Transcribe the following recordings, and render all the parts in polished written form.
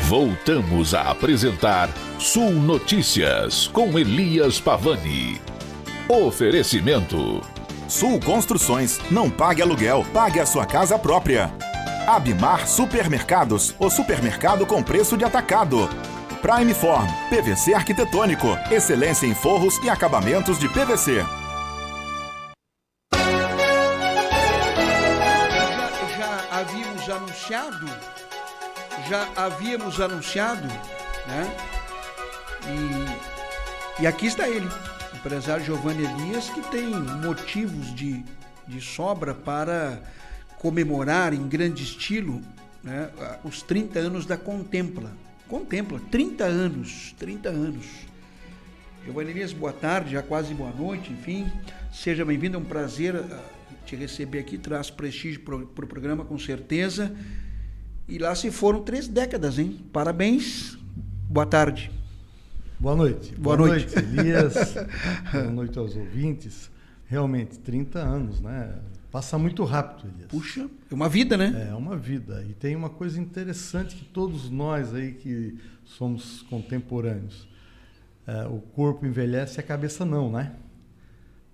Voltamos a apresentar Sul Notícias com Elias Pavani. Oferecimento: Sul Construções. Não pague aluguel, pague a sua casa própria. Abimar Supermercados, o supermercado com preço de atacado. Prime Form, PVC arquitetônico, excelência em forros e acabamentos de PVC. Já havíamos anunciado, né? E aqui está ele, o empresário Giovanni Elias, que tem motivos de sobra para comemorar em grande estilo, né, os 30 anos da Contempla. 30 anos. Giovanni Elias, boa tarde, já quase boa noite, enfim. Seja bem-vindo, é um prazer te receber aqui, traz prestígio para o programa, com certeza. E lá se foram 3 décadas, hein? Parabéns, boa tarde. Boa noite. Boa noite, Elias. Boa noite aos ouvintes. Realmente, 30 anos, né? Passa muito rápido, Elias. Puxa, é uma vida, né? É uma vida. E tem uma coisa interessante que todos nós aí que somos contemporâneos, o corpo envelhece e a cabeça não, né?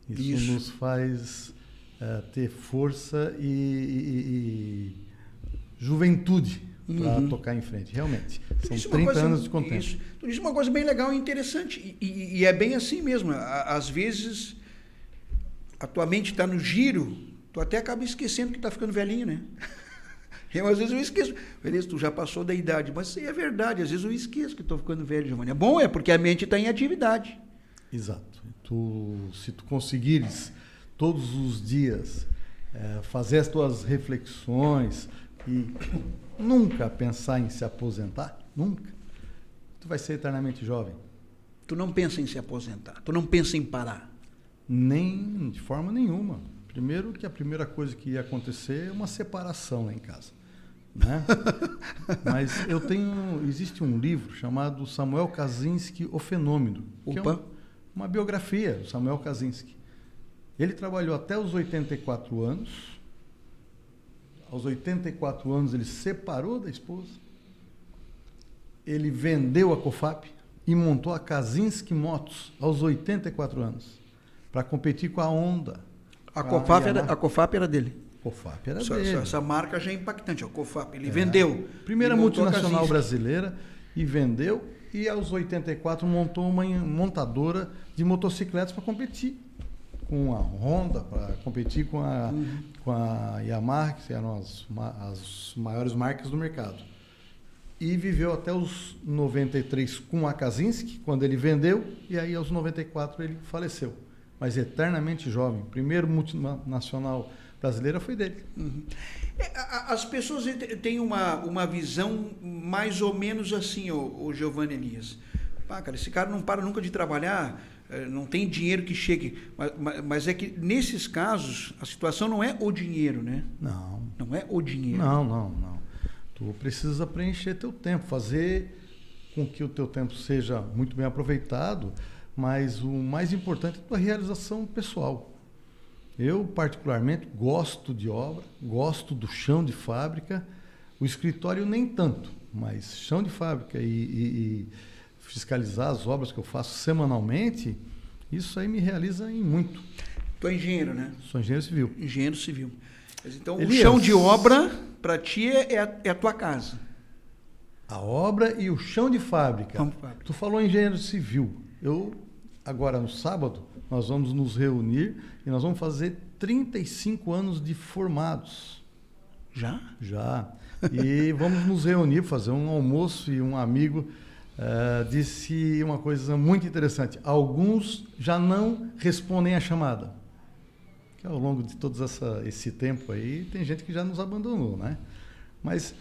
Isso. Nos faz ter força e juventude para tocar em frente, realmente. São 30 anos de Contempla. Tu disse uma coisa bem legal e interessante, e é bem assim mesmo. Às vezes, a tua mente está no giro, tu até acaba esquecendo que está ficando velhinho, né? Às vezes eu esqueço. Beleza, tu já passou da idade, mas isso aí é verdade. Às vezes eu esqueço que estou ficando velho, Giovanni. É bom, porque a mente está em atividade. Exato. Se tu conseguires todos os dias fazer as tuas reflexões e nunca pensar em se aposentar, nunca, tu vai ser eternamente jovem. Tu não pensa em se aposentar, tu não pensa em parar. Nem de forma nenhuma. Primeiro que a primeira coisa que ia acontecer é uma separação lá em casa, né? Mas existe um livro chamado Samuel Kaczynski, O Fenômeno, que é uma biografia do Samuel Kaczynski. Ele trabalhou até os 84 anos. Aos 84 anos ele separou da esposa. Ele vendeu a Cofap e montou a Kaczynski Motos aos 84 anos para competir com a Honda. A Cofap era dele. Cofap era dele. Essa marca já é impactante, a Cofap. Ele vendeu. Primeira multinacional brasileira, e vendeu, e aos 84 montou uma montadora de motocicletas para competir com a Honda, para competir com a Yamaha, que eram as maiores marcas do mercado. E viveu até os 93 com a Kaczynski, quando ele vendeu, e aí aos 94 ele faleceu. Mas eternamente jovem. Primeiro multinacional brasileira foi dele. As pessoas têm uma visão mais ou menos assim, o Giovanni Elias. Cara, esse cara não para nunca de trabalhar, não tem dinheiro que chegue. Mas é que nesses casos a situação não é o dinheiro, né? Não. Não é o dinheiro. Não. Tu precisa preencher teu tempo, fazer com que o teu tempo seja muito bem aproveitado. Mas o mais importante é a tua realização pessoal. Eu, particularmente, gosto de obra, gosto do chão de fábrica, o escritório nem tanto, mas chão de fábrica e fiscalizar as obras que eu faço semanalmente, isso aí me realiza em muito. Tu é engenheiro, né? Sou engenheiro civil. Engenheiro civil. Então, Elias, o chão de obra, para ti, é a tua casa. A obra e o chão de fábrica. Tu falou engenheiro civil. Agora, no sábado, nós vamos nos reunir e nós vamos fazer 35 anos de formados. Já? Já. E vamos nos reunir, fazer um almoço, e um amigo disse uma coisa muito interessante. Alguns já não respondem a chamada. Que ao longo de todo esse tempo aí, tem gente que já nos abandonou, né? Mas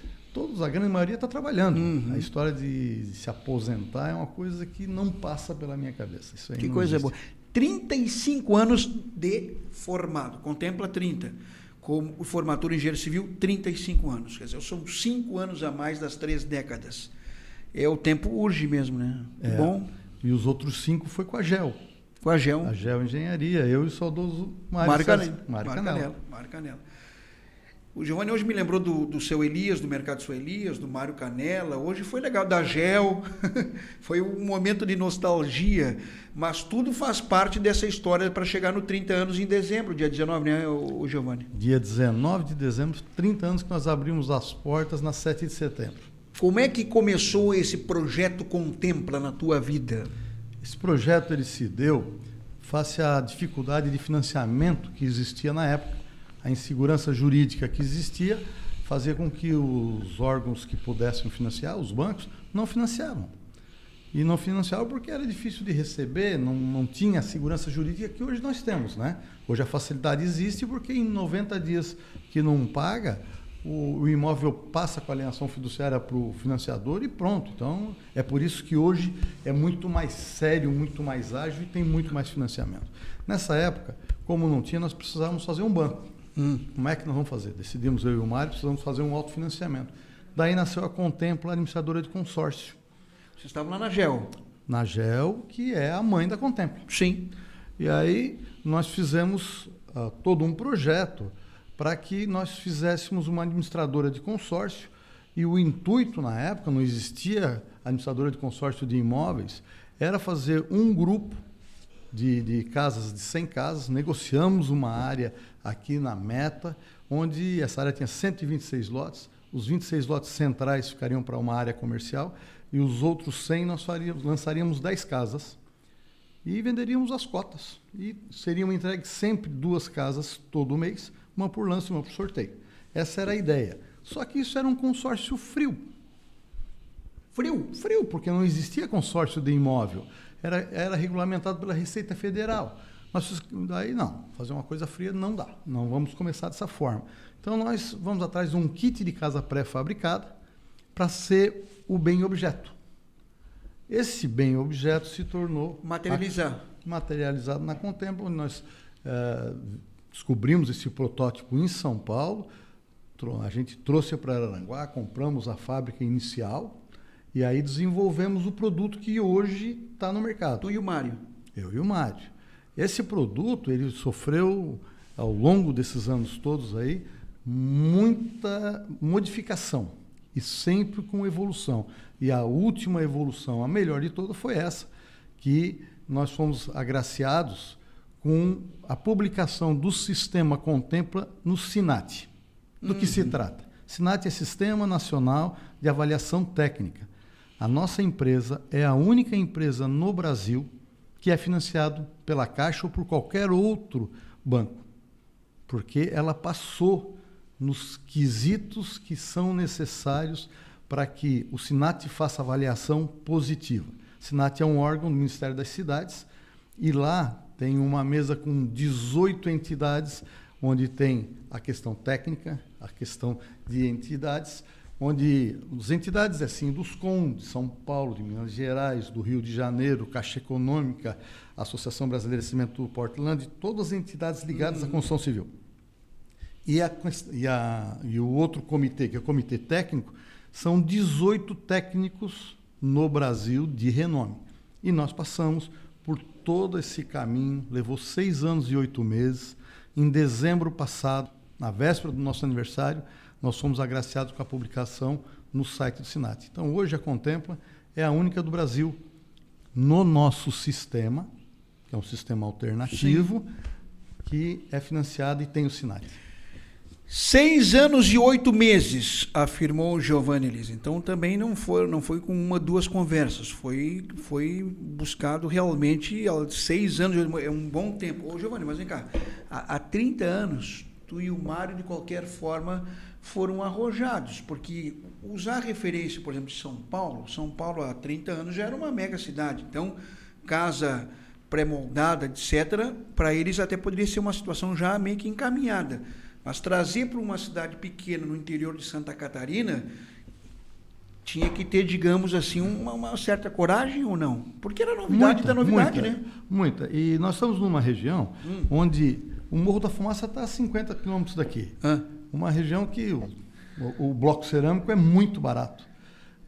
a grande maioria está trabalhando. A história de se aposentar é uma coisa que não passa pela minha cabeça. Isso aí que coisa boa. 35 anos de formado. Contempla 30. Como formatura em engenheiro civil, 35 anos. Quer dizer, são 5 anos a mais das 3 décadas. O tempo urge mesmo, né? Bom. E os outros 5 foi com a GEL. Com a GEL. A GEL Engenharia. Eu e o saudoso Mário Canela. Canela. O Giovanni hoje me lembrou do seu Elias, do Mercado Seu Elias, do Mário Canella. Hoje foi legal, da GEL. Foi um momento de nostalgia. Mas tudo faz parte dessa história para chegar no 30 anos em dezembro, dia 19, né, o Giovanni? Dia 19 de dezembro, 30 anos que nós abrimos as portas na 7 de setembro. Como é que começou esse projeto Contempla na tua vida? Esse projeto ele se deu face à dificuldade de financiamento que existia na época. A insegurança jurídica que existia fazia com que os órgãos que pudessem financiar, os bancos, não financiavam. E não financiavam porque era difícil de receber, não tinha a segurança jurídica que hoje nós temos, né? Hoje a facilidade existe porque em 90 dias que não paga, o imóvel passa com a alienação fiduciária para o financiador e pronto. Então, é por isso que hoje é muito mais sério, muito mais ágil e tem muito mais financiamento. Nessa época, como não tinha, nós precisávamos fazer um banco. Como é que nós vamos fazer? Decidimos, eu e o Mário, precisamos fazer um autofinanciamento. Daí nasceu a Contempla, administradora de consórcio. Vocês estavam lá na GEL. Na GEL, que é a mãe da Contempla. Sim. E aí nós fizemos todo um projeto para que nós fizéssemos uma administradora de consórcio. E o intuito, na época, não existia administradora de consórcio de imóveis, era fazer um grupo de casas, de 100 casas, negociamos uma área aqui na Meta, onde essa área tinha 126 lotes, os 26 lotes centrais ficariam para uma área comercial e os outros 100 nós lançaríamos 10 casas e venderíamos as cotas. E seriam entregues sempre 2 casas todo mês, uma por lance e uma por sorteio. Essa era a ideia. Só que isso era um consórcio frio. Frio, porque não existia consórcio de imóvel. Era regulamentado pela Receita Federal. Daí não, fazer uma coisa fria não dá, não vamos começar dessa forma. Então nós vamos atrás de um kit de casa pré-fabricada para ser o bem objeto. Esse bem objeto se tornou materializado na Contempla, onde nós descobrimos esse protótipo em São Paulo, a gente trouxe para Araranguá, compramos a fábrica inicial e aí desenvolvemos o produto que hoje está no mercado. Tu e o Mário? Eu e o Mário. Esse produto, ele sofreu, ao longo desses anos todos aí, muita modificação e sempre com evolução. E a última evolução, a melhor de todas, foi essa, que nós fomos agraciados com a publicação do Sistema Contempla no SINAT. Do que se trata? SINAT é Sistema Nacional de Avaliação Técnica. A nossa empresa é a única empresa no Brasil que é financiado pela Caixa ou por qualquer outro banco, porque ela passou nos quesitos que são necessários para que o SINAT faça avaliação positiva. O SINAT é um órgão do Ministério das Cidades e lá tem uma mesa com 18 entidades, onde tem a questão técnica, a questão de entidades, onde as entidades, assim, dos CON, de São Paulo, de Minas Gerais, do Rio de Janeiro, Caixa Econômica, Associação Brasileira de Cimento do Portland, todas as entidades ligadas à construção civil. E o outro comitê, que é o comitê técnico, são 18 técnicos no Brasil de renome. E nós passamos por todo esse caminho, levou 6 anos e 8 meses. Em dezembro passado, na véspera do nosso aniversário, nós fomos agraciados com a publicação no site do SINAT. Então, hoje a Contempla é a única do Brasil no nosso sistema, que é um sistema alternativo, sim, que é financiado e tem o SINAT. 6 anos e 8 meses, afirmou o Giovanni Elisa. Então, também não foi com 1, 2 conversas. Foi buscado realmente 6 anos, é um bom tempo. Ô, Giovanni, mas vem cá. Há 30 anos, tu e o Mário, de qualquer forma, foram arrojados, porque usar referência, por exemplo, de São Paulo há 30 anos já era uma mega cidade. Então, casa pré-moldada, etc., para eles até poderia ser uma situação já meio que encaminhada. Mas trazer para uma cidade pequena no interior de Santa Catarina tinha que ter, digamos assim, uma certa coragem ou não? Porque era novidade da novidade, né? Muita. E nós estamos numa região onde o Morro da Fumaça está a 50 quilômetros daqui. Uma região que o bloco cerâmico é muito barato.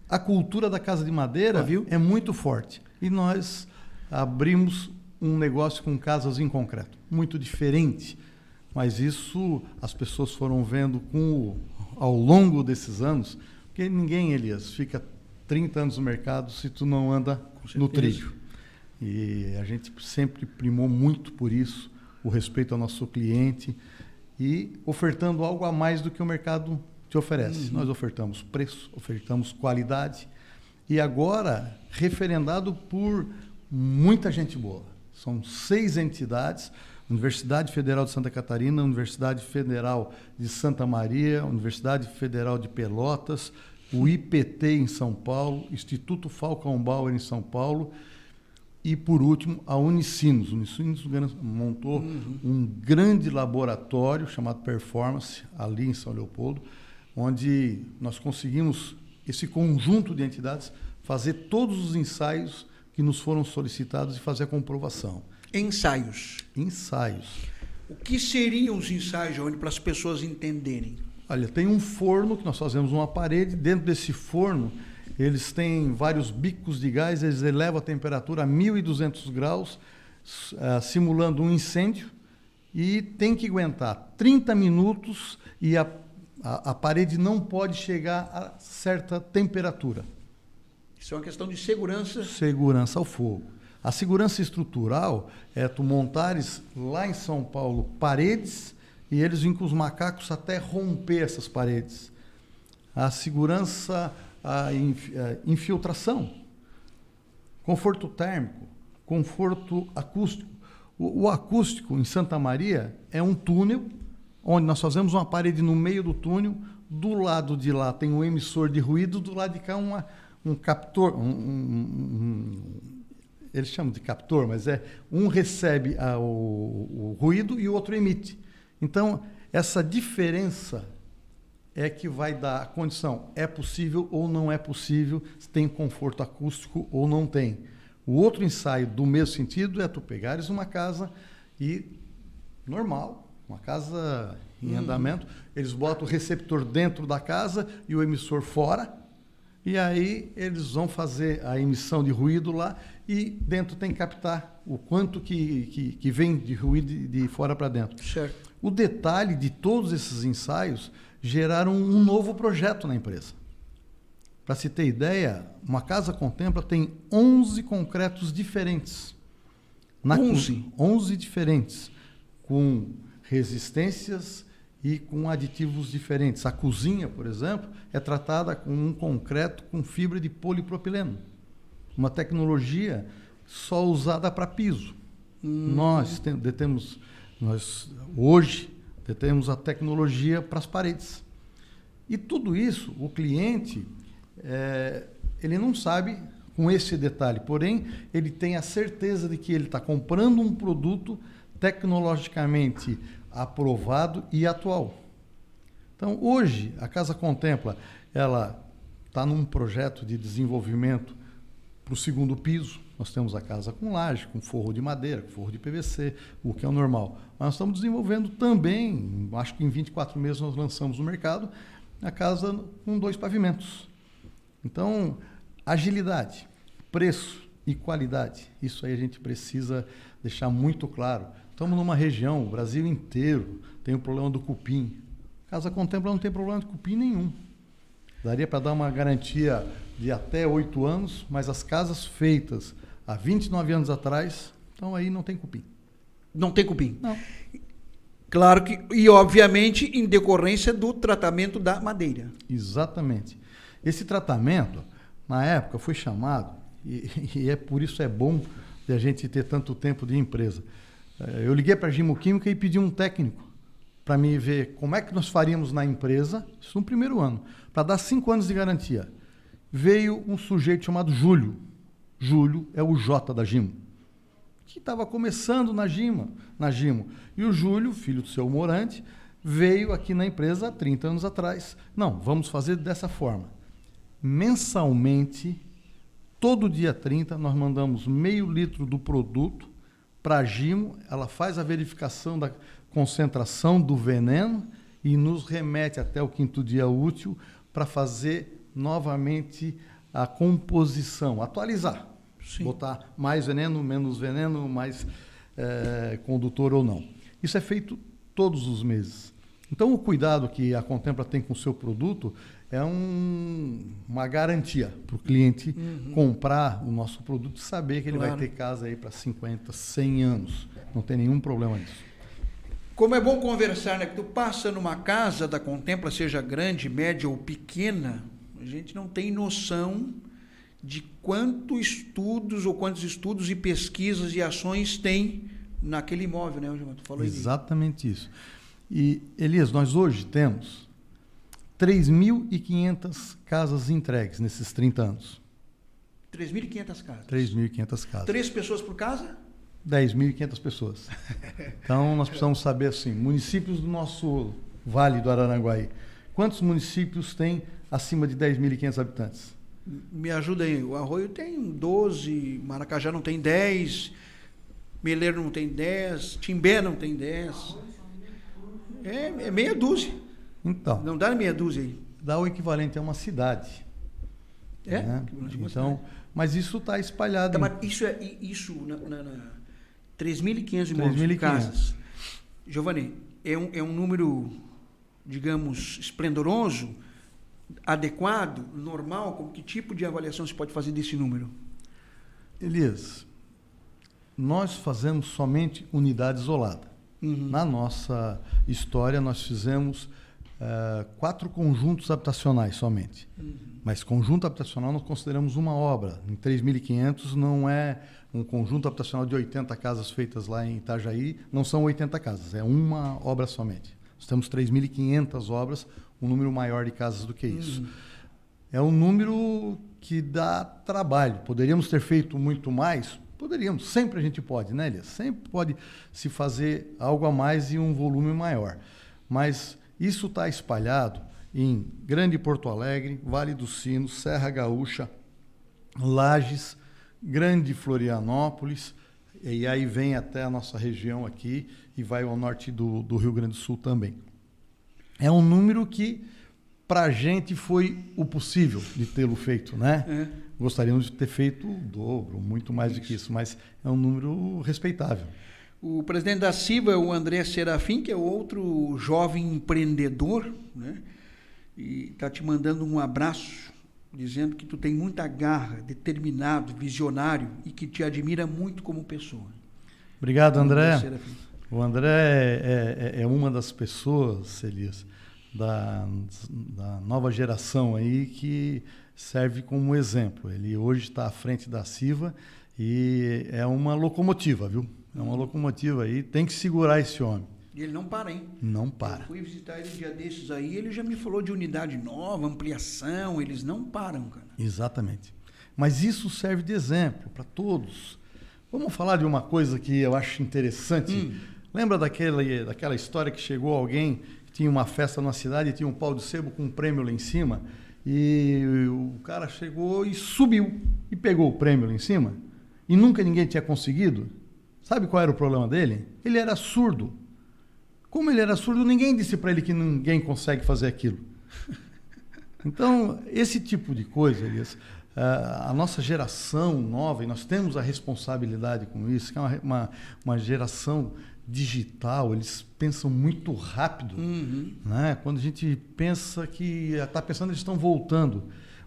A cultura da casa de madeira é muito forte. E nós abrimos um negócio com casas em concreto, muito diferente. mas isso as pessoas foram vendo ao longo desses anos, porque ninguém, Elias, fica 30 anos no mercado se tu não anda no trilho. E a gente sempre primou muito por isso, o respeito ao nosso cliente e ofertando algo a mais do que o mercado te oferece. Nós ofertamos preço, ofertamos qualidade e agora referendado por muita gente boa. São 6 entidades, Universidade Federal de Santa Catarina, Universidade Federal de Santa Maria, Universidade Federal de Pelotas, o IPT em São Paulo, Instituto Falcão Bauer em São Paulo e, por último, a Unicinos. A Unicinos montou um grande laboratório chamado Performance, ali em São Leopoldo, onde nós conseguimos, esse conjunto de entidades, fazer todos os ensaios que nos foram solicitados e fazer a comprovação. Ensaios. O que seriam os ensaios, Giovanni, para as pessoas entenderem? Olha, tem um forno que nós fazemos uma parede, dentro desse forno eles têm vários bicos de gás, eles elevam a temperatura a 1.200 graus, simulando um incêndio, e tem que aguentar 30 minutos e a parede não pode chegar a certa temperatura. Isso é uma questão de segurança. Segurança ao fogo. A segurança estrutural é tu montares lá em São Paulo paredes e eles vêm com os macacos até romper essas paredes. A segurança, a infiltração, conforto térmico, conforto acústico. O acústico em Santa Maria é um túnel onde nós fazemos uma parede no meio do túnel, do lado de lá tem um emissor de ruído, do lado de cá um captor, eles chamam de captor, mas um recebe o ruído e o outro emite. Então, essa diferença é que vai dar a condição, é possível ou não é possível, se tem conforto acústico ou não tem. O outro ensaio do mesmo sentido é tu pegares uma casa e, normal, uma casa em andamento, eles botam o receptor dentro da casa e o emissor fora, e aí eles vão fazer a emissão de ruído lá e dentro tem que captar o quanto que vem de ruído de fora para dentro. Certo. O detalhe de todos esses ensaios geraram um novo projeto na empresa. Para se ter ideia, uma casa Contempla tem 11 concretos diferentes. 11 diferentes, com resistências e com aditivos diferentes. A cozinha, por exemplo, é tratada com um concreto com fibra de polipropileno, uma tecnologia só usada para piso. Nós hoje detemos a tecnologia para as paredes. E tudo isso, o cliente, ele não sabe com esse detalhe, porém, ele tem a certeza de que ele está comprando um produto tecnologicamente aprovado e atual. Então, hoje, a Casa Contempla, ela está num projeto de desenvolvimento para o segundo piso. Nós temos a casa com laje, com forro de madeira, com forro de PVC, o que é o normal. Mas nós estamos desenvolvendo também, acho que em 24 meses nós lançamos no mercado, a casa com 2 pavimentos. Então, agilidade, preço e qualidade, isso aí a gente precisa deixar muito claro. Estamos numa região, o Brasil inteiro tem o problema do cupim. Casa Contempla não tem problema de cupim nenhum. Daria para dar uma garantia de até 8 anos, mas as casas feitas há 29 anos atrás, então aí não tem cupim. Não tem cupim? Não. Claro que, e obviamente em decorrência do tratamento da madeira. Exatamente. Esse tratamento, na época, foi chamado, e por isso é bom de a gente ter tanto tempo de empresa. Eu liguei para a Gimoquímica e pedi um técnico para me ver como é que nós faríamos na empresa, isso no primeiro ano, para dar 5 anos de garantia. Veio um sujeito chamado Júlio. Júlio é o J da Gimo, que estava começando na Gimo. E o Júlio, filho do seu Morante, veio aqui na empresa há 30 anos atrás. Não, vamos fazer dessa forma. Mensalmente, todo dia 30, nós mandamos meio litro do produto para a Gimo, ela faz a verificação da concentração do veneno e nos remete até o 5º dia útil para fazer novamente a composição, atualizar. Sim. Botar mais veneno, menos veneno, mais condutor ou não. Isso é feito todos os meses. Então, o cuidado que a Contempla tem com o seu produto é uma garantia para o cliente comprar o nosso produto e saber que ele vai ter casa aí para 50, 100 anos. Não tem nenhum problema nisso. Como é bom conversar, né? Que tu passa numa casa da Contempla, seja grande, média ou pequena, a gente não tem noção de quantos estudos e pesquisas e ações tem naquele imóvel, né, Gilmar? Tu falou exatamente isso. E, Elias, nós hoje temos 3.500 casas entregues nesses 30 anos. 3.500 casas? 3.500 casas. 3 pessoas por casa? 10.500 pessoas. Então, nós precisamos saber, assim, municípios do nosso Vale do Araranguaí. Quantos municípios têm acima de 10.500 habitantes? Me ajuda aí. O Arroio tem 12, Maracajá não tem 10, Meleiro não tem 10, Timbé não tem 10. É meia dúzia. Então. Não dá meia dúzia aí. Dá o equivalente a uma cidade. É? Né? Então, mas isso está espalhado. Tá, mas isso na 3.500 imóveis de casas. Giovanni, é um número, digamos, esplendoroso, adequado, normal? Que tipo de avaliação se pode fazer desse número? Elias, nós fazemos somente unidade isolada. Na nossa história, nós fizemos 4 conjuntos habitacionais somente. Mas conjunto habitacional nós consideramos uma obra. Em 3.500 não é um conjunto habitacional de 80 casas feitas lá em Itajaí, não são 80 casas, é uma obra somente. Nós temos 3.500 obras, um número maior de casas do que isso. É um número que dá trabalho. Poderíamos ter feito muito mais? Poderíamos, sempre a gente pode, né, Elias? Sempre pode se fazer algo a mais e um volume maior. Mas isso está espalhado em Grande Porto Alegre, Vale dos Sinos, Serra Gaúcha, Lages, Grande Florianópolis, e aí vem até a nossa região aqui e vai ao norte do Rio Grande do Sul também. É um número que, para a gente, foi o possível de tê-lo feito, né? Gostaríamos de ter feito o dobro, muito mais do que isso, mas é um número respeitável. O presidente da CIVA é o André Serafim, que é outro jovem empreendedor, né? E está te mandando um abraço, dizendo que tu tem muita garra, determinado, visionário e que te admira muito como pessoa. Obrigado, André. O André é uma das pessoas, Elias, da nova geração aí que serve como exemplo. Ele hoje está à frente da CIVA e é uma locomotiva, viu? É uma locomotiva aí, tem que segurar esse homem. E ele não para, hein? Não para. Eu fui visitar ele um dia desses aí, ele já me falou de unidade nova, ampliação, eles não param, cara. Exatamente. Mas isso serve de exemplo para todos. Vamos falar de uma coisa que eu acho interessante. Lembra daquela história que chegou alguém que tinha uma festa na cidade e tinha um pau de sebo com um prêmio lá em cima? E o cara chegou e subiu e pegou o prêmio lá em cima e nunca ninguém tinha conseguido. Sabe qual era o problema dele? Ele era surdo. Como ele era surdo, ninguém disse para ele que ninguém consegue fazer aquilo. Então, esse tipo de coisa, Elias, a nossa geração nova, e nós temos a responsabilidade com isso, que é uma geração digital, eles pensam muito rápido. Né? Quando a gente pensa que está pensando, eles estão voltando.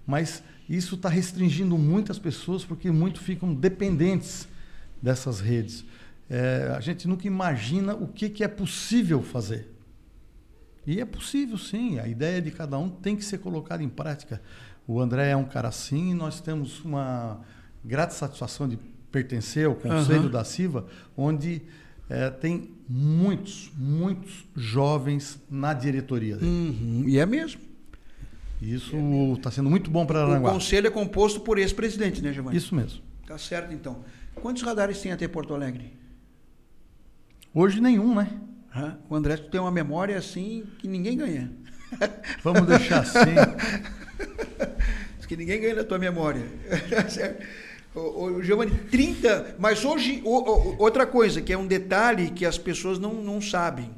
Mas isso está restringindo muitas pessoas, porque muitos ficam dependentes dessas redes. A gente nunca imagina o que é possível fazer. E é possível, sim. A ideia de cada um tem que ser colocada em prática. O André é um cara assim e nós temos uma grata satisfação de pertencer ao Conselho da CIVA, onde tem muitos jovens na diretoria dele. E é mesmo. Isso está sendo muito bom para Araranguá. O Conselho é composto por ex-presidente, né, Giovanni? Isso mesmo. Tá certo, então. Quantos radares tem até Porto Alegre? Hoje nenhum, né? O André tem uma memória assim que ninguém ganha. Vamos deixar assim. Diz que ninguém ganha da tua memória. Giovanni, 30... Mas hoje, outra coisa, que é um detalhe que as pessoas não sabem.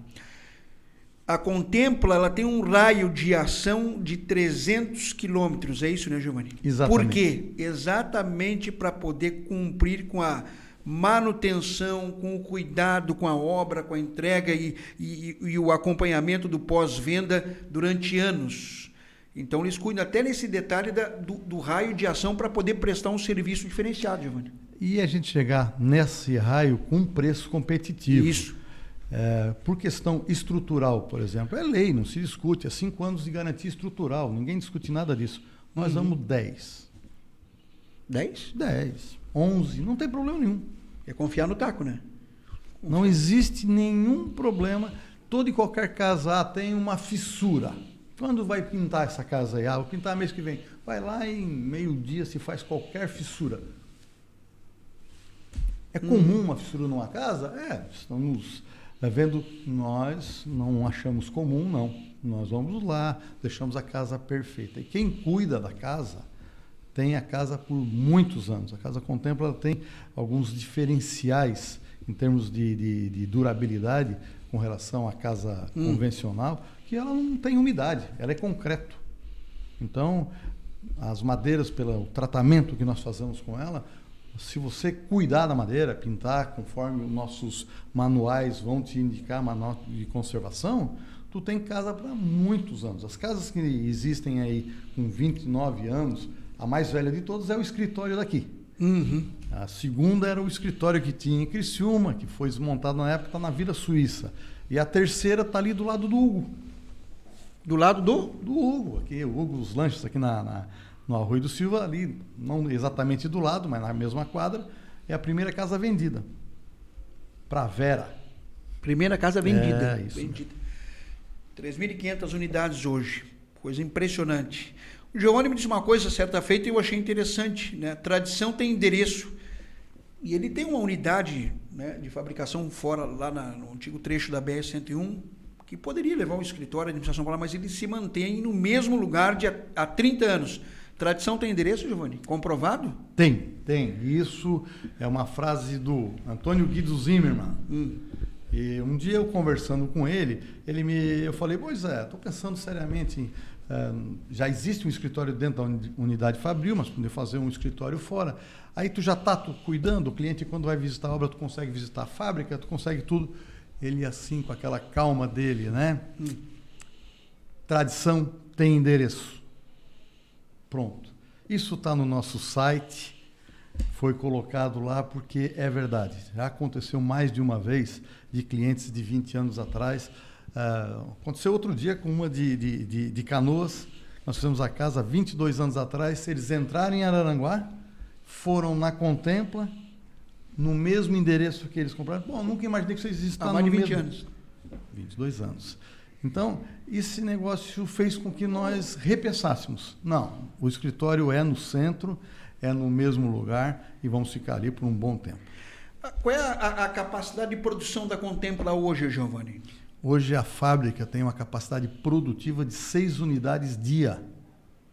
A Contempla, ela tem um raio de ação de 300 quilômetros. É isso, né, Giovanni? Exatamente. Por quê? Exatamente para poder cumprir com a manutenção, com o cuidado com a obra, com a entrega e o acompanhamento do pós-venda durante anos. Então, eles cuidam até nesse detalhe do raio de ação para poder prestar um serviço diferenciado, Giovanni. E a gente chegar nesse raio com um preço competitivo. Isso. Por questão estrutural, por exemplo, é lei, não se discute. É 5 anos de garantia estrutural, ninguém discute nada disso. Nós damos 10. 10? 10, 11, não tem problema nenhum. É confiar no taco, né? Não existe nenhum problema. Toda e qualquer casa tem uma fissura. Quando vai pintar essa casa aí? Vou pintar mês que vem. Vai lá em meio-dia se faz qualquer fissura. É comum uma fissura numa casa? Estamos vendo, nós não achamos comum, não. Nós vamos lá, deixamos a casa perfeita. E quem cuida da casa tem a casa por muitos anos. A Casa Contempla ela tem alguns diferenciais em termos de durabilidade com relação à casa convencional, que ela não tem umidade, ela é concreto. Então, as madeiras, pelo tratamento que nós fazemos com ela, se você cuidar da madeira, pintar conforme os nossos manuais vão te indicar, manual de conservação, tu tem casa para muitos anos. As casas que existem aí com 29 anos, a mais velha de todas é o escritório daqui. A segunda era o escritório que tinha em Criciúma, que foi desmontado na época, está na Vila Suíça. E a terceira está ali do lado do Hugo. Do lado do Hugo, aqui, o Hugo, os lanches aqui no Arroio do Silva, ali, não exatamente do lado, mas na mesma quadra, é a primeira casa vendida. Para Vera. Primeira casa vendida. Isso. Vendida. 3.500 unidades hoje. Coisa impressionante. O Giovanni me disse uma coisa certa feita e eu achei interessante, né? Tradição tem endereço. E ele tem uma unidade, né, de fabricação fora, lá no antigo trecho da BR-101, que poderia levar um escritório de administração para lá, mas ele se mantém no mesmo lugar há 30 anos. Tradição tem endereço, Giovanni? Comprovado? Tem. Isso é uma frase do Antônio Guido Zimmermann. E um dia eu conversando com ele, eu falei, pois estou pensando seriamente em... já existe um escritório dentro da unidade Fabril, mas poder fazer um escritório fora. Aí tu já está cuidando, o cliente quando vai visitar a obra, tu consegue visitar a fábrica, tu consegue tudo. Ele assim, com aquela calma dele, né? Tradição tem endereço. Pronto. Isso está no nosso site, foi colocado lá porque é verdade. Já aconteceu mais de uma vez de clientes de 20 anos atrás. Aconteceu outro dia com uma de Canoas. Nós fizemos a casa 22 anos atrás. Eles entraram em Araranguá, foram na Contempla, no mesmo endereço que eles compraram. Bom, nunca imaginei que vocês existam há mais de 20 anos. 22 anos. Então, esse negócio fez com que nós repensássemos. Não, o escritório é no centro, é no mesmo lugar e vamos ficar ali por um bom tempo. Qual é a capacidade de produção da Contempla hoje, Giovanni? Hoje a fábrica tem uma capacidade produtiva de 6 unidades dia.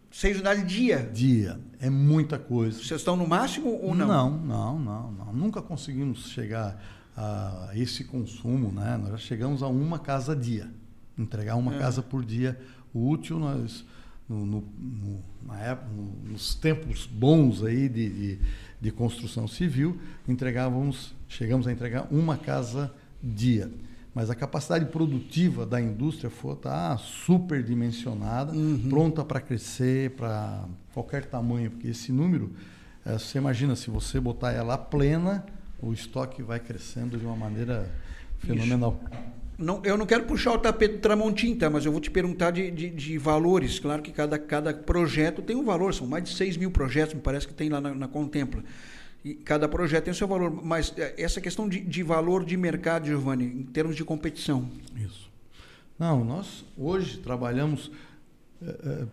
6 unidades dia? Dia. É muita coisa. Vocês estão no máximo ou não? Não. Nunca conseguimos chegar a esse consumo, né? Nós já chegamos a uma casa dia. Entregar uma casa por dia útil. Nós, na época, nos tempos bons aí de construção civil, chegamos a entregar uma casa dia. Mas a capacidade produtiva da indústria está superdimensionada, pronta para crescer, para qualquer tamanho, porque esse número, você imagina, se você botar ela plena, o estoque vai crescendo de uma maneira fenomenal. Não, eu não quero puxar o tapete do Tramontim, tá? Mas eu vou te perguntar de valores. Claro que cada projeto tem um valor, são mais de 6 mil projetos, me parece que tem lá na Contempla. E cada projeto tem o seu valor, mas essa questão de valor de mercado, Giovanni, em termos de competição. Isso. Não, nós hoje trabalhamos,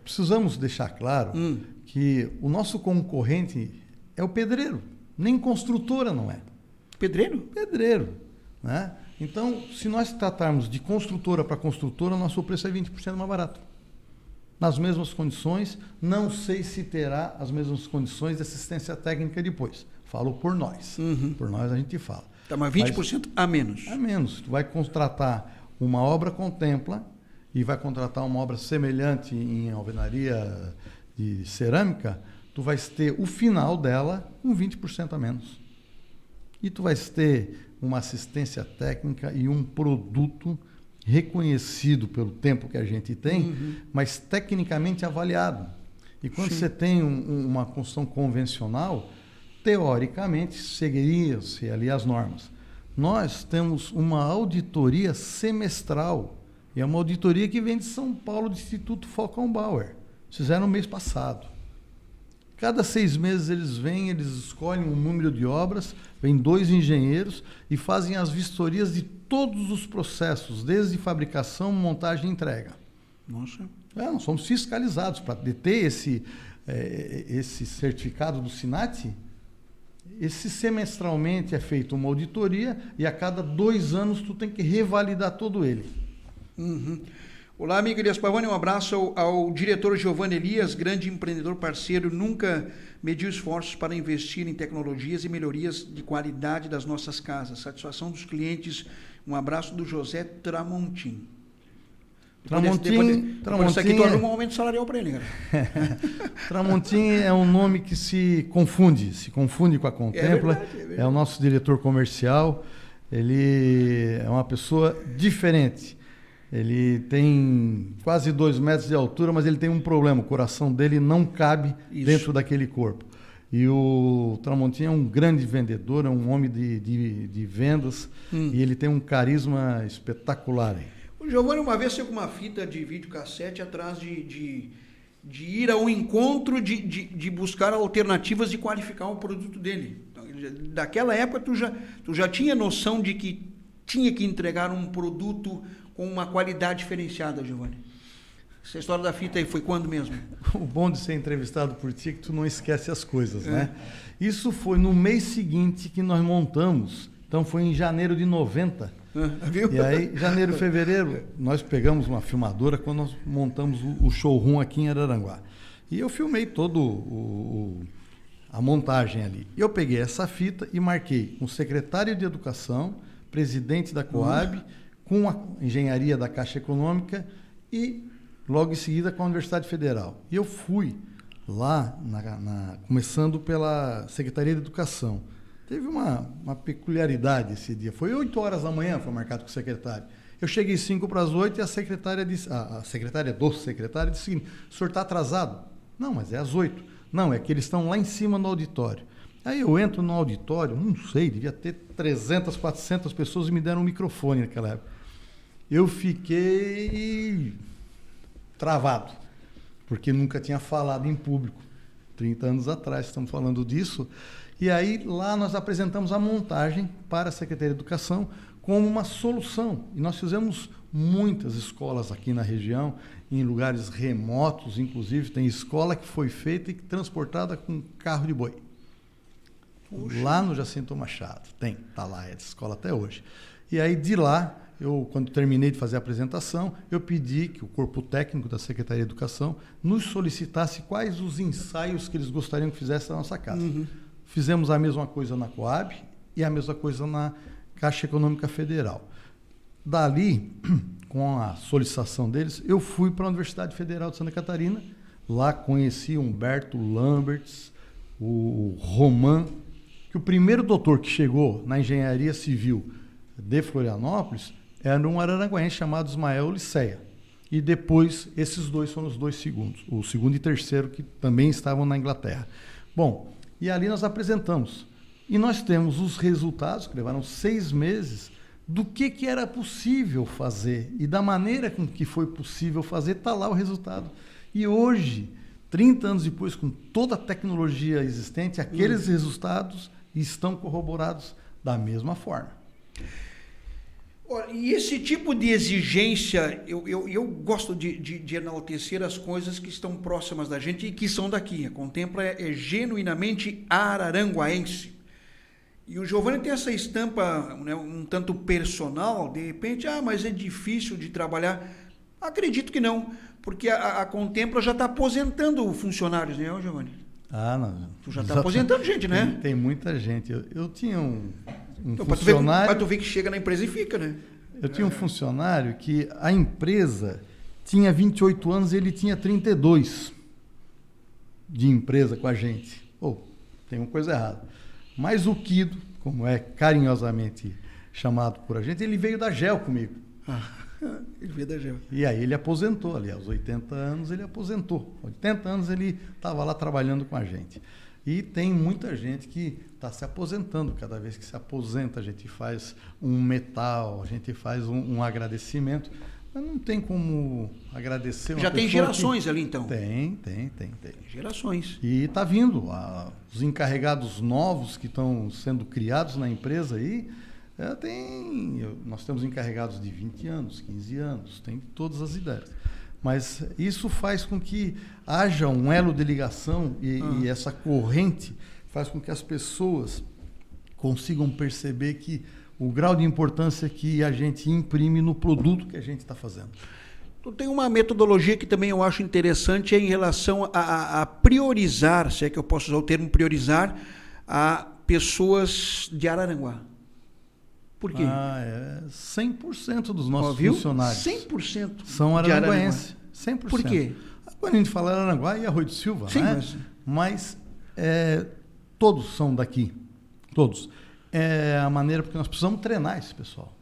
precisamos deixar claro que o nosso concorrente é o pedreiro, nem construtora não é. Pedreiro? Pedreiro, né? Então, se nós tratarmos de construtora para construtora, nosso preço é 20% mais barato. Nas mesmas condições, não sei se terá as mesmas condições de assistência técnica depois. Falo por nós. Por nós a gente fala. Tá, mas 20% a menos. A menos. Tu vai contratar uma obra Contempla e vai contratar uma obra semelhante em alvenaria de cerâmica, tu vais ter o final dela com 20% a menos. E tu vais ter uma assistência técnica e um produto reconhecido pelo tempo que a gente tem, mas tecnicamente avaliado. E quando você tem uma construção convencional, teoricamente, seguiriam-se ali as normas. Nós temos uma auditoria semestral, e é uma auditoria que vem de São Paulo, do Instituto Falcão-Bauer. Fizeram no mês passado. Cada 6 meses eles vêm, eles escolhem um número de obras, vêm 2 engenheiros e fazem as vistorias de todos os processos, desde fabricação, montagem e entrega. Nossa. Nós somos fiscalizados para deter esse certificado do SINAT. Semestralmente é feita uma auditoria e a cada 2 anos tu tem que revalidar todo ele. Olá, amigo Elias Pavani, um abraço ao diretor Giovanni Elias, grande empreendedor parceiro, nunca mediu esforços para investir em tecnologias e melhorias de qualidade das nossas casas. Satisfação dos clientes. Um abraço do José Tramontim. Tramontim, isso aqui tu arruma um aumento salarial para ele, cara. Tramontim é um nome que se confunde com a Contempla. É verdade. É o nosso diretor comercial. Ele é uma pessoa diferente. Ele tem quase 2 metros de altura, mas ele tem um problema. O coração dele não cabe dentro daquele corpo. E o Tramontim é um grande vendedor, é um homem de vendas. E ele tem um carisma espetacular. O Giovanni uma vez saiu com uma fita de videocassete atrás de ir ao encontro de buscar alternativas de qualificar o produto dele. Então, daquela época tu já tinha noção de que tinha que entregar um produto com uma qualidade diferenciada, Giovanni. Essa história da fita aí foi quando mesmo? O bom de ser entrevistado por ti é que tu não esquece as coisas, né? Isso foi no mês seguinte que nós montamos. Então foi em janeiro de 90. Viu? E aí, janeiro, fevereiro, nós pegamos uma filmadora quando nós montamos o showroom aqui em Araranguá. E eu filmei todo a montagem ali. E eu peguei essa fita e marquei com o secretário de Educação, presidente da Coab, com a engenharia da Caixa Econômica e logo em seguida com a Universidade Federal. E eu fui lá, começando pela Secretaria de Educação. Teve uma peculiaridade esse dia. Foi 8 horas da manhã, foi marcado com o secretário. Eu cheguei 5 para as 8 e a secretária disse, a secretária do secretário disse o seguinte: o senhor está atrasado? Não, mas é às 8. Não, é que eles estão lá em cima no auditório. Aí eu entro no auditório, não sei, devia ter 300, 400 pessoas e me deram um microfone naquela época. Eu fiquei travado, porque nunca tinha falado em público. 30 anos atrás, estamos falando disso. E aí lá nós apresentamos a montagem para a Secretaria de Educação como uma solução. E nós fizemos muitas escolas aqui na região, em lugares remotos, inclusive tem escola que foi feita e transportada com carro de boi. Puxa. Lá no Jacinto Machado. Está lá essa escola até hoje. E aí de lá, quando terminei de fazer a apresentação, eu pedi que o corpo técnico da Secretaria de Educação nos solicitasse quais os ensaios que eles gostariam que fizesse na nossa casa. Fizemos a mesma coisa na Coab e a mesma coisa na Caixa Econômica Federal. Dali, com a solicitação deles, eu fui para a Universidade Federal de Santa Catarina. Lá conheci Humberto Lamberts, o Roman, que o primeiro doutor que chegou na engenharia civil de Florianópolis era um araranguaense chamado Ismael Liceia. E depois, esses dois foram os 2 segundos, o segundo e terceiro, que também estavam na Inglaterra. Bom, e ali nós apresentamos. E nós temos os resultados, que levaram 6 meses, do que era possível fazer. E da maneira com que foi possível fazer, está lá o resultado. E hoje, 30 anos depois, com toda a tecnologia existente, aqueles resultados estão corroborados da mesma forma. E esse tipo de exigência, eu gosto de enaltecer as coisas que estão próximas da gente e que são daqui. A Contempla é genuinamente araranguaense. E o Giovanni tem essa estampa, né, um tanto personal, de repente, mas é difícil de trabalhar. Acredito que não, porque a Contempla já está aposentando funcionários, né, Giovanni? Não. Tu já está aposentando gente, né? Tem muita gente. Eu tinha um funcionário... Mas tu vê que chega na empresa e fica, né? Eu tinha um funcionário que a empresa tinha 28 anos e ele tinha 32 de empresa com a gente. Tem uma coisa errada. Mas o Quido, como é carinhosamente chamado por a gente, ele veio da GEL comigo. Ele veio da GEL. E aí ele aposentou ali, aos 80 anos ele aposentou. 80 anos ele estava lá trabalhando com a gente. E tem muita gente que está se aposentando. Cada vez que se aposenta, a gente faz um metal, a gente faz um agradecimento. Mas não tem como agradecer uma Já tem pessoa gerações ali, então? Tem. Gerações. E está vindo. Os encarregados novos que estão sendo criados na empresa aí, nós temos encarregados de 20 anos, 15 anos, tem todas as ideias. Mas isso faz com que haja um elo de ligação e essa corrente faz com que as pessoas consigam perceber que o grau de importância que a gente imprime no produto que a gente está fazendo. Tem uma metodologia que também eu acho interessante em relação a priorizar, se é que eu posso usar o termo priorizar, a pessoas de Araranguá. Por quê? 100% dos nossos funcionários 100% são araranguaenses. 100%. Por quê? Quando a gente fala Araranguá e Arroio do Silva, sim, né? Mas todos são daqui. Todos. É a maneira, porque nós precisamos treinar esse pessoal.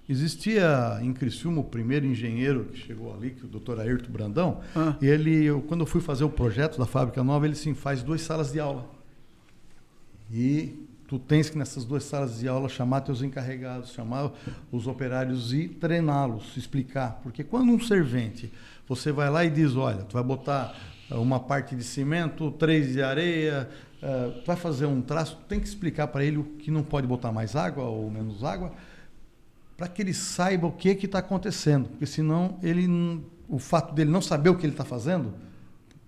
Existia em Criciúma o primeiro engenheiro que chegou ali, que é o Dr. Ayrton Brandão, e quando eu fui fazer o projeto da fábrica nova, ele sim faz 2 salas de aula. E tu tens que nessas 2 salas de aula chamar teus encarregados, chamar os operários e treiná-los, explicar. Porque quando um servente, você vai lá e diz, olha, tu vai botar uma parte de cimento, 3 de areia, tu vai fazer um traço, tu tem que explicar para ele o que não pode botar mais água ou menos água, para que ele saiba o que está acontecendo. Porque senão, o fato dele não saber o que ele está fazendo,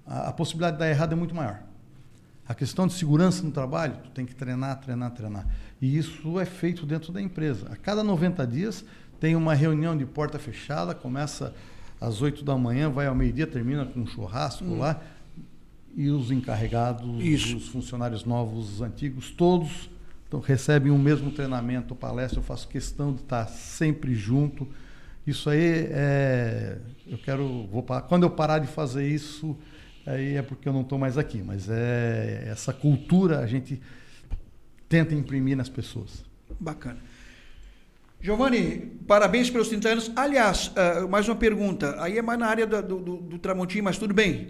a possibilidade de dar errado é muito maior. A questão de segurança no trabalho, tu tem que treinar. E isso é feito dentro da empresa. A cada 90 dias tem uma reunião de porta fechada, começa às 8 da manhã, vai ao meio-dia, termina com um churrasco lá. E os encarregados, os funcionários novos, os antigos, todos recebem o mesmo treinamento, palestra. Eu faço questão de estar sempre junto. Isso aí quando eu parar de fazer isso, aí é porque eu não estou mais aqui, mas essa cultura a gente tenta imprimir nas pessoas. Bacana. Giovanni, parabéns pelos 30 anos. Aliás, mais uma pergunta, aí é mais na área do Tramontim, mas tudo bem.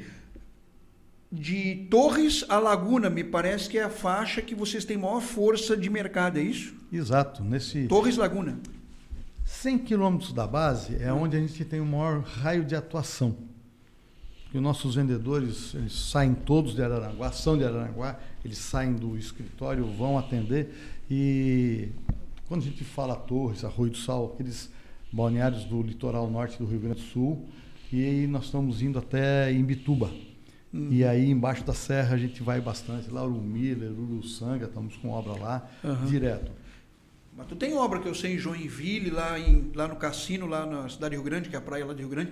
De Torres a Laguna, me parece que é a faixa que vocês têm maior força de mercado, é isso? Exato. Torres Laguna. 100 quilômetros da base é onde a gente tem o maior raio de atuação. E os nossos vendedores, eles saem todos de Araranguá, são de Araranguá, eles saem do escritório, vão atender. E quando a gente fala Torres, Arroio do Sal, aqueles balneários do litoral norte do Rio Grande do Sul, e aí nós estamos indo até Imbituba. E aí embaixo da serra a gente vai bastante, lá Urumila, Uruçanga, estamos com obra lá, direto. Mas tu tem obra que eu sei em Joinville, lá no Cassino, lá na cidade de Rio Grande, que é a praia lá de Rio Grande,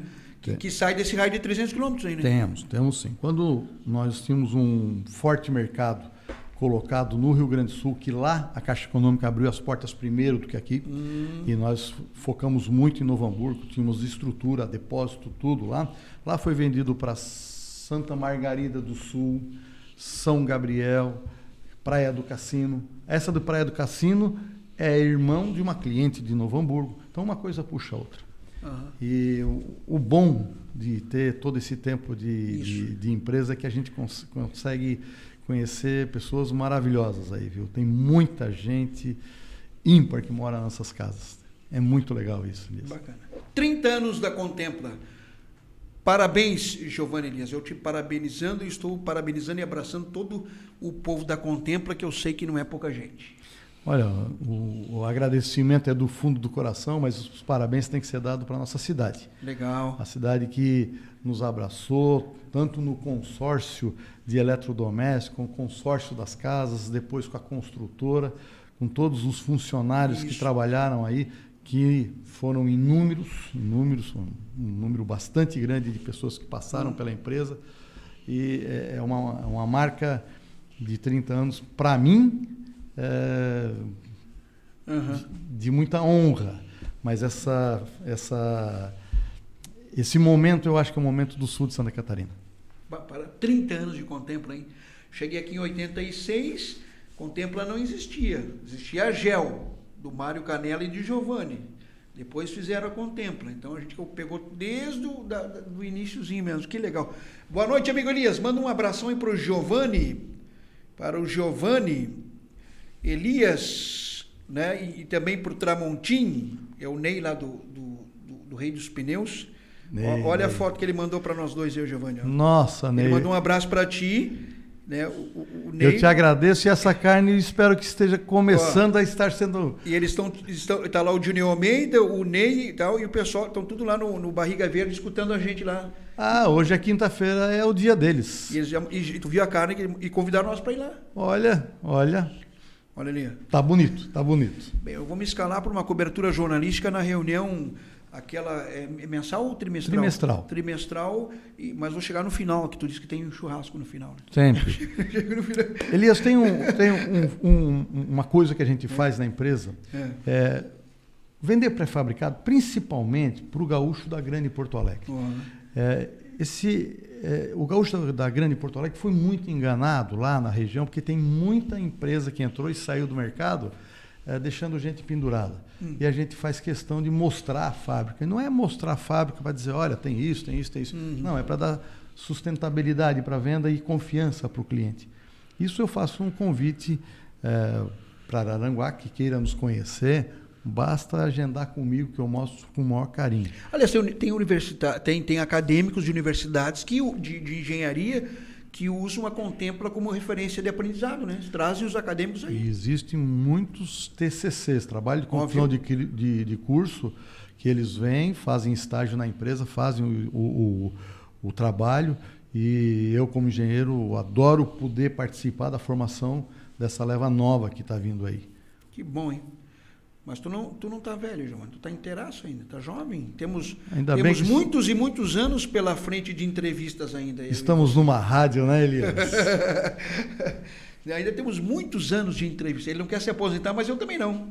que sai desse raio de 300 quilômetros aí, né? Temos sim. Quando nós tínhamos um forte mercado colocado no Rio Grande do Sul, que lá a Caixa Econômica abriu as portas primeiro do que aqui, e nós focamos muito em Novo Hamburgo, tínhamos estrutura, depósito, tudo lá. Lá foi vendido para Santa Margarida do Sul, São Gabriel, Praia do Cassino. Essa do Praia do Cassino é irmão de uma cliente de Novo Hamburgo. Então, uma coisa puxa a outra. E o bom de ter todo esse tempo de empresa é que a gente consegue conhecer pessoas maravilhosas aí, viu? Tem muita gente ímpar que mora nessas casas. É muito legal isso. Bacana. 30 anos da Contempla. Parabéns, Giovanni Elias. Eu te parabenizando e estou parabenizando e abraçando todo o povo da Contempla, que eu sei que não é pouca gente. Olha, o agradecimento é do fundo do coração, mas os parabéns têm que ser dados para a nossa cidade. Legal. A cidade que nos abraçou, tanto no consórcio de eletrodomésticos, com o consórcio das casas, depois com a construtora, com todos os funcionários que trabalharam aí, que foram inúmeros, um número bastante grande de pessoas que passaram pela empresa. E é uma marca de 30 anos, para mim, de muita honra, mas esse momento eu acho que é o momento do sul de Santa Catarina. Para 30 anos de Contempla, hein? Cheguei aqui em 86, Contempla não existia. Existia a GEL, do Mário Canella e de Giovanni. Depois fizeram a Contempla. Então a gente pegou desde do iniciozinho mesmo. Que legal. Boa noite, amigo Elias. Manda um abração aí para o Giovanni. Para o Giovanni Elias, né? E também para o Tramontim. É o Ney lá do Rei dos Pneus. Ney, olha Ney. A foto que ele mandou para nós dois, eu, Giovanni. Ó. Nossa, Ney. Ele mandou um abraço para ti. Né? O Ney, eu te agradeço, e essa carne espero que esteja começando a estar sendo... E eles estão tá lá o Júnior Almeida, o Ney e tal, e o pessoal estão tudo lá no Barriga Verde escutando a gente lá. Ah, hoje é quinta-feira, é o dia deles. E tu viu a carne e convidaram nós para ir lá. Olha. Olha ali. Tá bonito. Bem, eu vou me escalar para uma cobertura jornalística na reunião... Aquela mensal ou trimestral? Trimestral, mas vou chegar no final, que tu disse que tem um churrasco no final. Né? Sempre. No final. Elias, tem uma coisa que a gente faz na empresa, vender pré-fabricado, principalmente para o gaúcho da Grande Porto Alegre. Uhum. O gaúcho da Grande Porto Alegre foi muito enganado lá na região, porque tem muita empresa que entrou e saiu do mercado, deixando gente pendurada. E a gente faz questão de mostrar a fábrica. E não é mostrar a fábrica para dizer, olha, tem isso. Uhum. Não, é para dar sustentabilidade para a venda e confiança para o cliente. Isso eu faço um convite para Araranguá, que queira nos conhecer, basta agendar comigo, que eu mostro com o maior carinho. Aliás, tem acadêmicos de universidades de engenharia que usam a Contempla como referência de aprendizado, né? Trazem os acadêmicos aí. E existem muitos TCCs, trabalho de conclusão de curso, que eles vêm, fazem estágio na empresa, fazem o trabalho, e eu, como engenheiro, adoro poder participar da formação dessa leva nova que está vindo aí. Que bom, hein? Mas tu não tá velho, João. Tu tá inteiraço ainda, tá jovem. Temos muitos e muitos anos pela frente de entrevistas ainda. Estamos numa rádio, né, Elias? Ainda temos muitos anos de entrevista. Ele não quer se aposentar, mas eu também não.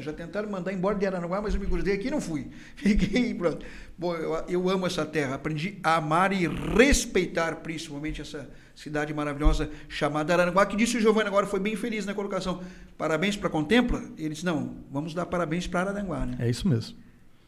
Já tentaram mandar embora de Araranguá, mas eu me grudei aqui e não fui. Fiquei pronto. Bom, eu amo essa terra. Aprendi a amar e respeitar principalmente essa cidade maravilhosa chamada Araranguá, que disse o Giovanni agora, foi bem feliz na colocação. Parabéns para a Contempla. Ele disse, não, vamos dar parabéns para Araranguá, né? É isso mesmo.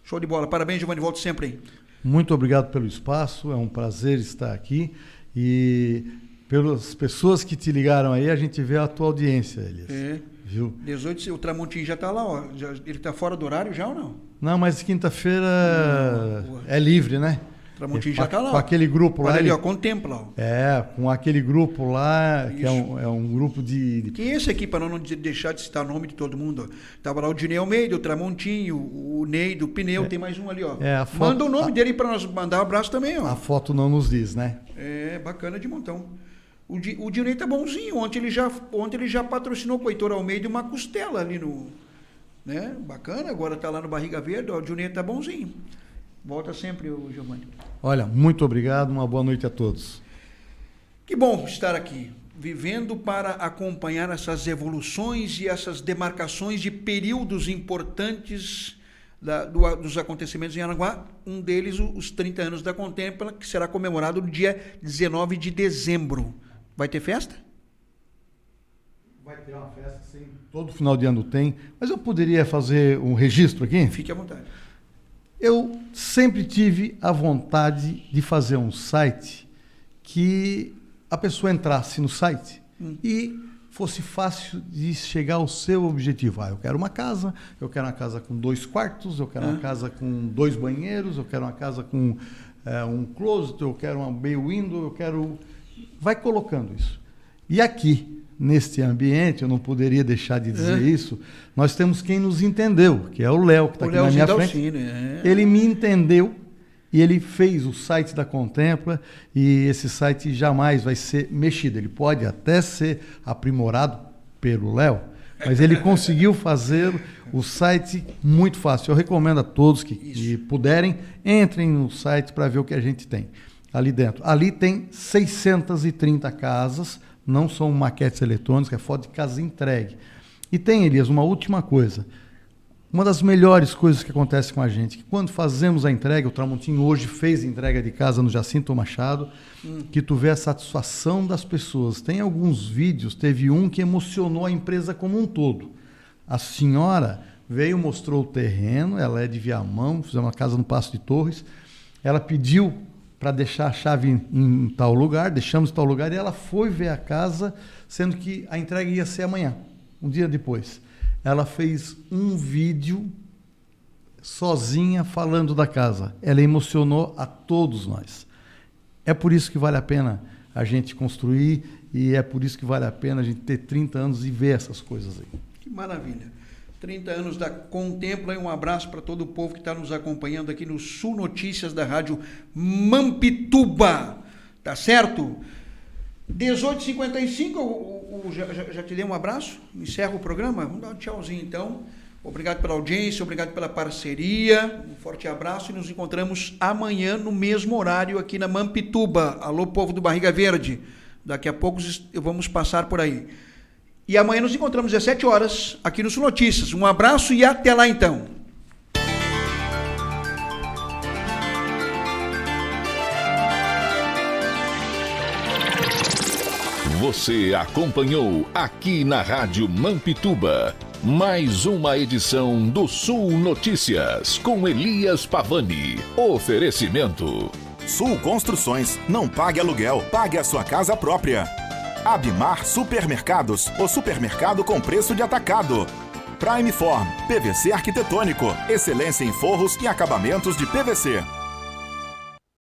Show de bola. Parabéns, Giovanni. Volto sempre aí. Muito obrigado pelo espaço. É um prazer estar aqui. E pelas pessoas que te ligaram aí, a gente vê a tua audiência, Elias. Viu? 18, o Tramontim já está lá, ó. Ele está fora do horário já ou não? Não, mas quinta-feira é livre, né? O Tramontim já está lá. Com aquele grupo lá. Olha ali, ó, Contempla. Ó. Com aquele grupo lá, isso. Que é um grupo de... Quem é esse aqui, para não deixar de citar o nome de todo mundo? Estava lá o Dinei Almeida, o Tramontim, o Ney do Pneu, tem mais um ali, ó. Manda o nome dele para nós mandar um abraço também, ó. A foto não nos diz, né? Bacana de montão. O Dinei tá bonzinho. Ontem ele já patrocinou com o Heitor Almeida uma costela ali no... Né? Bacana, agora tá lá no Barriga Verde. O Dinei tá bonzinho. Volta sempre, Giovanni. Olha, muito obrigado. Uma boa noite a todos. Que bom estar aqui, vivendo para acompanhar essas evoluções e essas demarcações de períodos importantes dos acontecimentos em Araranguá. Um deles, os 30 anos da Contempla, que será comemorado no dia 19 de dezembro. Vai ter festa? Vai ter uma festa, sim. Todo final de ano tem. Mas eu poderia fazer um registro aqui? Fique à vontade. Eu sempre tive a vontade de fazer um site que a pessoa entrasse no site e fosse fácil de chegar ao seu objetivo. Eu quero uma casa com 2 quartos, eu quero uma casa com 2 banheiros, eu quero uma casa com um closet, eu quero uma bay window, eu quero... Vai colocando isso. E aqui, neste ambiente, eu não poderia deixar de dizer isso, nós temos quem nos entendeu, que é o Léo, que está aqui na minha frente. Ele me entendeu e ele fez o site da Contempla, e esse site jamais vai ser mexido. Ele pode até ser aprimorado pelo Léo, mas ele conseguiu fazer o site muito fácil. Eu recomendo a todos que puderem, entrem no site para ver o que a gente tem ali dentro. Ali tem 630 casas, não são maquetes eletrônicas, é foto de casa entregue. E tem, Elias, uma última coisa. Uma das melhores coisas que acontece com a gente, que quando fazemos a entrega, o Tramontim hoje fez a entrega de casa no Jacinto Machado, que tu vê a satisfação das pessoas. Tem alguns vídeos, teve um que emocionou a empresa como um todo. A senhora veio, mostrou o terreno, ela é de Viamão, fizemos uma casa no Passo de Torres, ela pediu para deixar a chave em tal lugar, deixamos em tal lugar, e ela foi ver a casa, sendo que a entrega ia ser amanhã, um dia depois. Ela fez um vídeo sozinha falando da casa. Ela emocionou a todos nós. É por isso que vale a pena a gente construir e é por isso que vale a pena a gente ter 30 anos e ver essas coisas aí. Que maravilha. 30 anos da Contempla e um abraço para todo o povo que está nos acompanhando aqui no Sul Notícias da Rádio Mampituba. Tá certo? 18h55, já te dei um abraço, encerro o programa, vamos dar um tchauzinho então, obrigado pela audiência, obrigado pela parceria, um forte abraço e nos encontramos amanhã no mesmo horário aqui na Mampituba. Alô, povo do Barriga Verde, daqui a pouco vamos passar por aí. E amanhã nos encontramos às 17 horas aqui no Sul Notícias. Um abraço e até lá então. Você acompanhou aqui na Rádio Mampituba mais uma edição do Sul Notícias com Elias Pavani. Oferecimento Sul Construções, não pague aluguel, pague a sua casa própria. Abimar Supermercados, o supermercado com preço de atacado. Prime Form, PVC arquitetônico, excelência em forros e acabamentos de PVC.